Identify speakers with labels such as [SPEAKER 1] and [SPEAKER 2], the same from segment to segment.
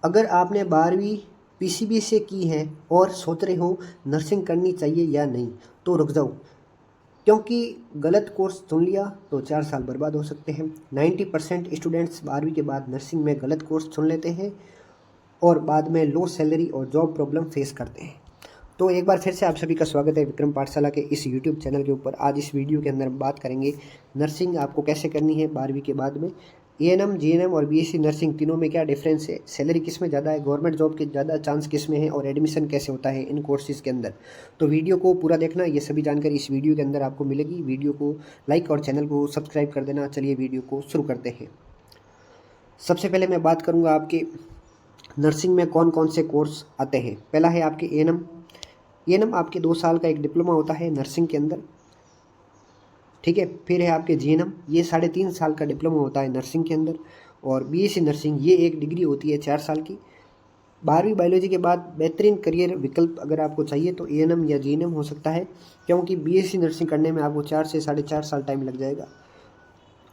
[SPEAKER 1] अगर आपने 12वीं पीसीबी से की है और सोच रहे हो नर्सिंग करनी चाहिए या नहीं, तो रुक जाओ, क्योंकि गलत कोर्स चुन लिया तो 4 साल बर्बाद हो सकते हैं। 90% स्टूडेंट्स 12वीं के बाद नर्सिंग में गलत कोर्स चुन लेते हैं और बाद में लो सैलरी और जॉब प्रॉब्लम फेस करते हैं। तो एक बार फिर से आप सभी का स्वागत है विक्रम पाठशाला के इस यूट्यूब चैनल के ऊपर। आज इस वीडियो के अंदर हम बात करेंगे नर्सिंग आपको कैसे करनी है 12वीं के बाद में। एएनएम, जीएनएम और बीएससी नर्सिंग तीनों में क्या डिफरेंस है, सैलरी किस में ज़्यादा है, गवर्नमेंट जॉब के ज़्यादा चांस किस में है और एडमिशन कैसे होता है इन कोर्सेज़ के अंदर। तो वीडियो को पूरा देखना, ये सभी जानकारी इस वीडियो के अंदर आपको मिलेगी। वीडियो को लाइक और चैनल को सब्सक्राइब कर देना। चलिए वीडियो को शुरू करते हैं। सबसे पहले मैं बात करूँगा आपके नर्सिंग में कौन कौन से कोर्स आते हैं। पहला है आपके एएनएम। एएनएम आपके 2 साल का एक डिप्लोमा होता है नर्सिंग के अंदर, ठीक है। फिर है आपके जीएनएम, ये 3.5 साल का डिप्लोमा होता है नर्सिंग के अंदर। और बीएससी नर्सिंग, ये एक डिग्री होती है 4 साल की। 12वीं बायोलॉजी के बाद बेहतरीन करियर विकल्प अगर आपको चाहिए तो एएनएम या जीएनएम हो सकता है, क्योंकि बीएससी नर्सिंग करने में आपको 4 से 4.5 साल टाइम लग जाएगा।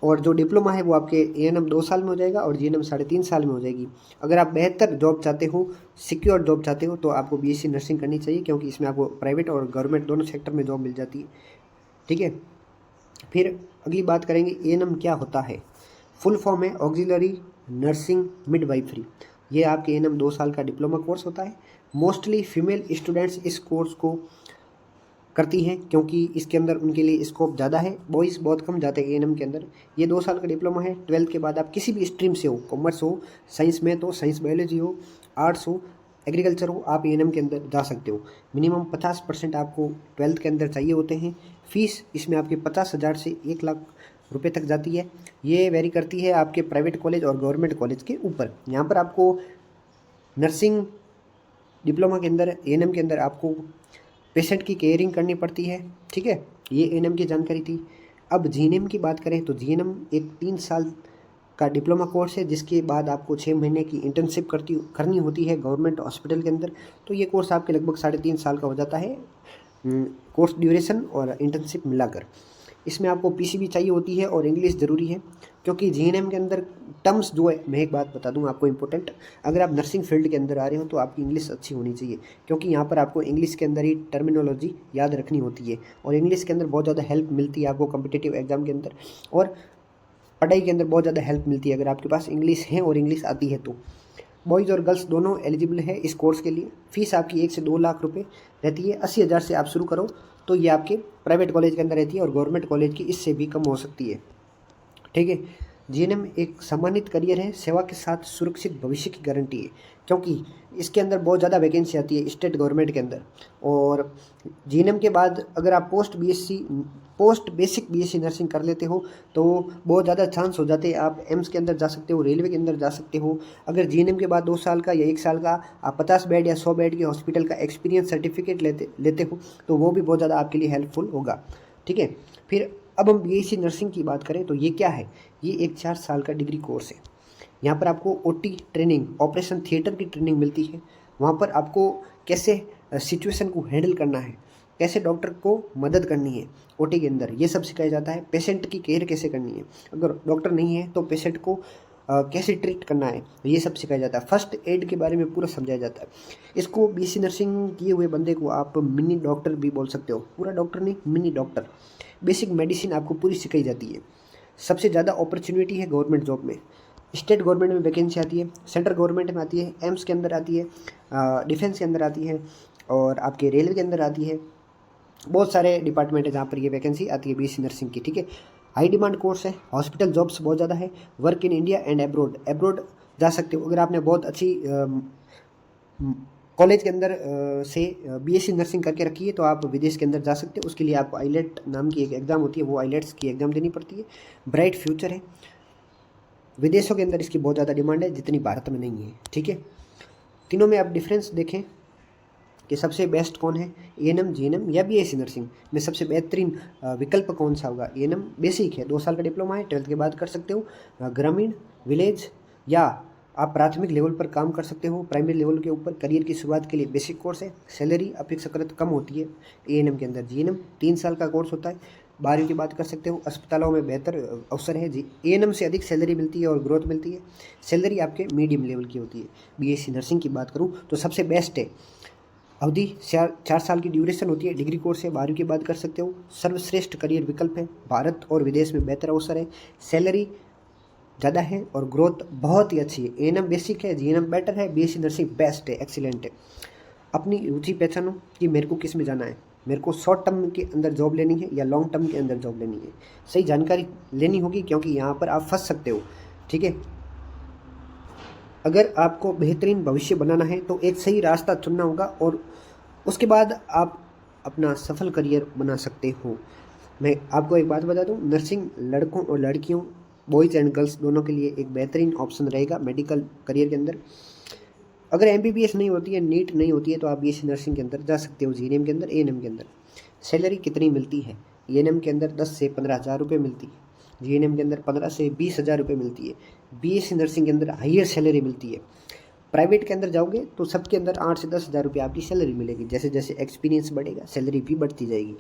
[SPEAKER 1] और जो डिप्लोमा है वो आपके एएनएम 2 साल में हो जाएगा और जीएनएम 3.5 साल में हो जाएगी। अगर आप बेहतर जॉब चाहते हो, सिक्योर जॉब चाहते हो, तो आपको बीएससी नर्सिंग करनी चाहिए, क्योंकि इसमें आपको प्राइवेट और गवर्नमेंट दोनों सेक्टर में जॉब मिल जाती है, ठीक है। फिर अगली बात करेंगे एएनएम क्या होता है। फुल फॉर्म है ऑक्सिलरी नर्सिंग मिडवाइफरी। ये आपके एएनएम 2 साल का डिप्लोमा कोर्स होता है। मोस्टली फीमेल स्टूडेंट्स इस कोर्स को करती हैं, क्योंकि इसके अंदर उनके लिए स्कोप ज़्यादा है। बॉयज़ बहुत कम जाते हैं एएनएम के अंदर। ये 2 साल का डिप्लोमा है। 12th के बाद आप किसी भी स्ट्रीम से हो, कॉमर्स हो, साइंस मैथ हो, साइंस बायोलॉजी हो, आर्ट्स हो, एग्रीकल्चर हो, आप एएनएम के अंदर जा सकते हो। मिनिमम 50% आपको 12th के अंदर चाहिए होते हैं। फीस इसमें आपके 50,000 से 1 लाख रुपए तक जाती है। ये वेरी करती है आपके प्राइवेट कॉलेज और गवर्नमेंट कॉलेज के ऊपर। यहाँ पर आपको नर्सिंग डिप्लोमा के अंदर, एएनएम के अंदर आपको पेशेंट की केयरिंग करनी पड़ती है, ठीक है। ये एएनएम की जानकारी थी। अब जीएनएम की बात करें तो जीएनएम एक 3 साल का डिप्लोमा कोर्स है, जिसके बाद आपको 6 महीने की इंटर्नशिप करनी होती है गवर्नमेंट हॉस्पिटल के अंदर। तो ये कोर्स आपके लगभग 3.5 साल का हो जाता है, कोर्स ड्यूरेशन और इंटर्नशिप मिलाकर। इसमें आपको पीसीबी चाहिए होती है और इंग्लिश ज़रूरी है, क्योंकि जीएनएम के अंदर टर्म्स जो है, मैं एक बात बता दूं आपको इंपॉर्टेंट, अगर आप नर्सिंग फील्ड के अंदर आ रहे हो तो आपकी इंग्लिश अच्छी होनी चाहिए, क्योंकि यहाँ पर आपको इंग्लिश के अंदर ही टर्मिनोलॉजी याद रखनी होती है। और इंग्लिश के अंदर बहुत ज़्यादा हेल्प मिलती है आपको कम्पिटिटिव एग्जाम के अंदर, और पढ़ाई के अंदर बहुत ज़्यादा हेल्प मिलती है अगर आपके पास इंग्लिश है और इंग्लिश आती है तो। बॉयज़ और गर्ल्स दोनों एलिजिबल है इस कोर्स के लिए। फ़ीस आपकी 1 से 2 लाख रुपए रहती है। 80,000 से आप शुरू करो तो ये आपके प्राइवेट कॉलेज के अंदर रहती है, और गवर्नमेंट कॉलेज की इससे भी कम हो सकती है, ठीक है। जीएनएम एक सम्मानित करियर है, सेवा के साथ सुरक्षित भविष्य की गारंटी है, क्योंकि इसके अंदर बहुत ज़्यादा वैकेंसी आती है स्टेट गवर्नमेंट के अंदर। और जीएनएम के बाद अगर आप पोस्ट बेसिक बीएससी नर्सिंग कर लेते हो तो बहुत ज़्यादा चांस हो जाते हैं, आप एम्स के अंदर जा सकते हो, रेलवे के अंदर जा सकते हो। अगर जीएनएम के बाद 2 साल का या 1 साल का आप 50 बेड या 100 बेड के हॉस्पिटल का एक्सपीरियंस सर्टिफिकेट लेते हो तो वो भी बहुत ज़्यादा आपके लिए हेल्पफुल होगा, ठीक है। फिर अब हम बीएससी नर्सिंग की बात करें तो ये क्या है। ये एक 4 साल का डिग्री कोर्स है। यहाँ पर आपको ओटी ट्रेनिंग, ऑपरेशन थिएटर की ट्रेनिंग मिलती है। वहाँ पर आपको कैसे सिचुएशन को हैंडल करना है, कैसे डॉक्टर को मदद करनी है ओटी के अंदर, ये सब सिखाया जाता है। पेशेंट की केयर कैसे करनी है, अगर डॉक्टर नहीं है तो पेशेंट को कैसे ट्रीट करना है, ये सब सिखाया जाता है। फर्स्ट एड के बारे में पूरा समझाया जाता है। इसको बीएससी नर्सिंग किए हुए बंदे को आप मिनी डॉक्टर भी बोल सकते हो, पूरा डॉक्टर नहीं, मिनी डॉक्टर। बेसिक मेडिसिन आपको पूरी सिखाई जाती है। सबसे ज़्यादा अपॉर्चुनिटी है गवर्नमेंट जॉब में। स्टेट गवर्नमेंट में वैकेंसी आती है, सेंट्रल गवर्नमेंट में आती है, एम्स के अंदर आती है, डिफेंस के अंदर आती है, और आपके रेलवे के अंदर आती है। बहुत सारे डिपार्टमेंट है जहाँ पर ये वैकेंसी आती है बीएससी नर्सिंग की, ठीक है। हाई डिमांड कोर्स है, हॉस्पिटल जॉब्स बहुत ज़्यादा है। Work in India and abroad, abroad जा सकते हो अगर आपने बहुत अच्छी कॉलेज के अंदर से बीएससी नर्सिंग करके रखी है तो आप विदेश के अंदर जा सकते हो। उसके लिए आपको आईलेट नाम की एक एग्ज़ाम होती है, वो आईलेट्स की एग्ज़ाम देनी पड़ती है। ब्राइट फ्यूचर है, विदेशों के अंदर इसकी बहुत ज़्यादा डिमांड है जितनी भारत में नहीं है, ठीक है। तीनों में आप डिफरेंस देखें कि सबसे बेस्ट कौन है, एएनएम, जीएनएम या बीएससी नर्सिंग में सबसे बेहतरीन विकल्प कौन सा होगा। एएनएम बेसिक है, 2 साल का डिप्लोमा है, 12th के बाद कर सकते हो। ग्रामीण, विलेज या आप प्राथमिक लेवल पर काम कर सकते हो, प्राइमरी लेवल के ऊपर। करियर की शुरुआत के लिए बेसिक कोर्स है। सैलरी अपेक्षाकृत कम होती है एएनएम के अंदर। जीएनएम 3 साल का कोर्स होता है, 12वीं की बात कर सकते हो। अस्पतालों में बेहतर अवसर है जी। एएनएम से अधिक सैलरी मिलती है और ग्रोथ मिलती है। सैलरी आपके मीडियम लेवल की होती है। बीएससी नर्सिंग की बात करूँ तो सबसे बेस्ट है। अवधि 4 साल की ड्यूरेशन होती है। डिग्री कोर्स है। 12वीं की बात कर सकते हो। सर्वश्रेष्ठ करियर विकल्प है। भारत और विदेश में बेहतर अवसर है। सैलरी ज़्यादा है और ग्रोथ बहुत ही अच्छी है। एएनएम बेसिक है, जीएनएम बेटर है, बीएससी नर्सिंग बेस्ट है, एक्सीलेंट है। अपनी रुचि पहचानो कि मेरे को किस में जाना है। मेरे को शॉर्ट टर्म के अंदर जॉब लेनी है या लॉन्ग टर्म के अंदर जॉब लेनी है। सही जानकारी लेनी होगी क्योंकि यहाँ पर आप फंस सकते हो। ठीक है, अगर आपको बेहतरीन भविष्य बनाना है तो एक सही रास्ता चुनना होगा और उसके बाद आप अपना सफल करियर बना सकते हो। मैं आपको एक बात बता दूं, नर्सिंग लड़कों और लड़कियों, बॉयज़ एंड गर्ल्स दोनों के लिए एक बेहतरीन ऑप्शन रहेगा मेडिकल करियर के अंदर। अगर एमबीबीएस नहीं होती है, नीट नहीं होती है, तो आप बीएससी नर्सिंग के अंदर जा सकते हो, जीएनएम के अंदर, एएनएम के अंदर। सैलरी कितनी मिलती है? एएनएम के अंदर 10 से 15,000 रुपये मिलती है। जीएनएम के अंदर 15 से 20,000 रुपये मिलती है। बीएससी नर्सिंग के अंदर हाईयर सैलरी मिलती है। प्राइवेट के अंदर जाओगे तो सबके अंदर 8 से 10,000 रुपये आपकी सैलरी मिलेगी। जैसे जैसे एक्सपीरियंस बढ़ेगा सैलरी भी बढ़ती जाएगी।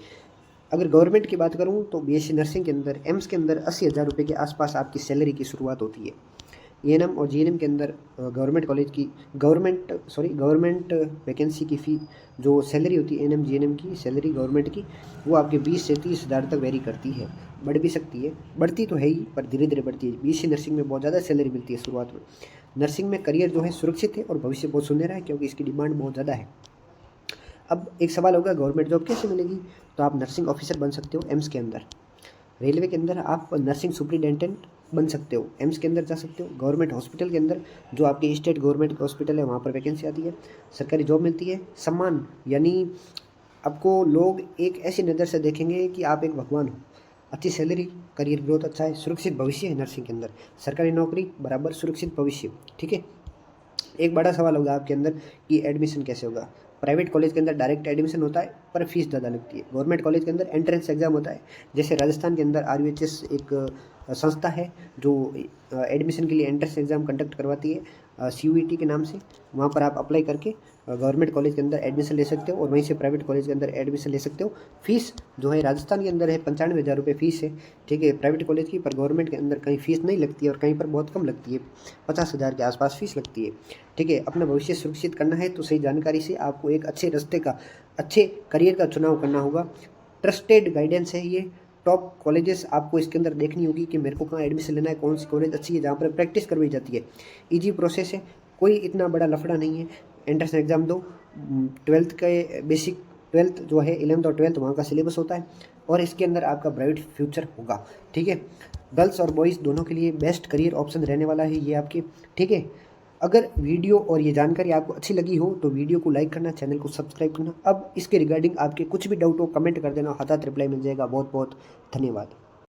[SPEAKER 1] अगर गवर्नमेंट की बात करूँ तो बीएससी नर्सिंग के अंदर, एम्स के अंदर 80,000 रुपये के आसपास आपकी सैलरी की शुरुआत होती है। एएनएम और जीएनएम के अंदर गवर्नमेंट वैकेंसी की फ़ी जो सैलरी होती है, एएनएम जीएनएम की सैलरी गवर्नमेंट की, वो आपके 20 से 30,000 तक वेरी करती है। बढ़ भी सकती है, बढ़ती तो है ही पर धीरे धीरे बढ़ती है। बीएससी नर्सिंग में बहुत ज़्यादा सैलरी मिलती है शुरुआत में। नर्सिंग में करियर जो है सुरक्षित है और भविष्य बहुत सुनहरा है क्योंकि इसकी डिमांड बहुत ज़्यादा है। अब एक सवाल होगा गवर्नमेंट जॉब कैसे मिलेगी? तो आप नर्सिंग ऑफिसर बन सकते हो एम्स के अंदर। रेलवे के अंदर आप नर्सिंग सुपरिटेंडेंट बन सकते हो, एम्स के अंदर जा सकते हो। गवर्नमेंट हॉस्पिटल के अंदर जो आपके स्टेट गवर्नमेंट हॉस्पिटल है वहाँ पर वैकेंसी आती है, सरकारी जॉब मिलती है। सम्मान यानी आपको लोग एक ऐसी नज़र से देखेंगे कि आप एक भगवान हो। अच्छी सैलरी, करियर ग्रोथ अच्छा है, सुरक्षित भविष्य है नर्सिंग के अंदर। सरकारी नौकरी बराबर सुरक्षित भविष्य। ठीक है, एक बड़ा सवाल होगा आपके अंदर कि एडमिशन कैसे होगा। प्राइवेट कॉलेज के अंदर डायरेक्ट एडमिशन होता है पर फीस ज़्यादा लगती है। गवर्नमेंट कॉलेज के अंदर एंट्रेंस एग्जाम होता है। जैसे राजस्थान के अंदर आरयूएचएस एक संस्था है जो एडमिशन के लिए एंट्रेंस एग्जाम कंडक्ट करवाती है, सीयूईटी के नाम से। वहाँ पर आप अप्लाई करके गवर्नमेंट कॉलेज के अंदर एडमिशन ले सकते हो और वहीं से प्राइवेट कॉलेज के अंदर एडमिशन ले सकते हो। फीस जो है राजस्थान के अंदर है 95,000 रुपये फीस है। ठीक है, प्राइवेट कॉलेज की, पर गवर्नमेंट के अंदर कहीं फीस नहीं लगती है और कहीं पर बहुत कम लगती है, 50,000 के आसपास फीस लगती है। ठीक है, अपना भविष्य सुरक्षित करना है तो सही जानकारी से आपको एक अच्छे रास्ते का, अच्छे करियर का चुनाव करना होगा। ट्रस्टेड गाइडेंस है ये। टॉप कॉलेजेस आपको इसके अंदर देखनी होगी कि मेरे को कहाँ एडमिशन लेना है, कौन सी कॉलेज अच्छी है जहाँ पर प्रैक्टिस करवाई जाती है। ईजी प्रोसेस है, कोई इतना बड़ा लफड़ा नहीं है। एंट्रेंस एग्जाम दो, 12th के बेसिक, 12th जो है 11th और 12th वहाँ का सिलेबस होता है और इसके अंदर आपका ब्राइट फ्यूचर होगा। ठीक है, गर्ल्स और बॉयज़ दोनों के लिए बेस्ट करियर ऑप्शन रहने वाला है ये आपके। ठीक है, अगर वीडियो और ये जानकारी आपको अच्छी लगी हो तो वीडियो को लाइक करना, चैनल को सब्सक्राइब करना। अब इसके रिगार्डिंग आपके कुछ भी डाउट हो कमेंट कर देना, हठात रिप्लाई मिल जाएगा। बहुत बहुत धन्यवाद।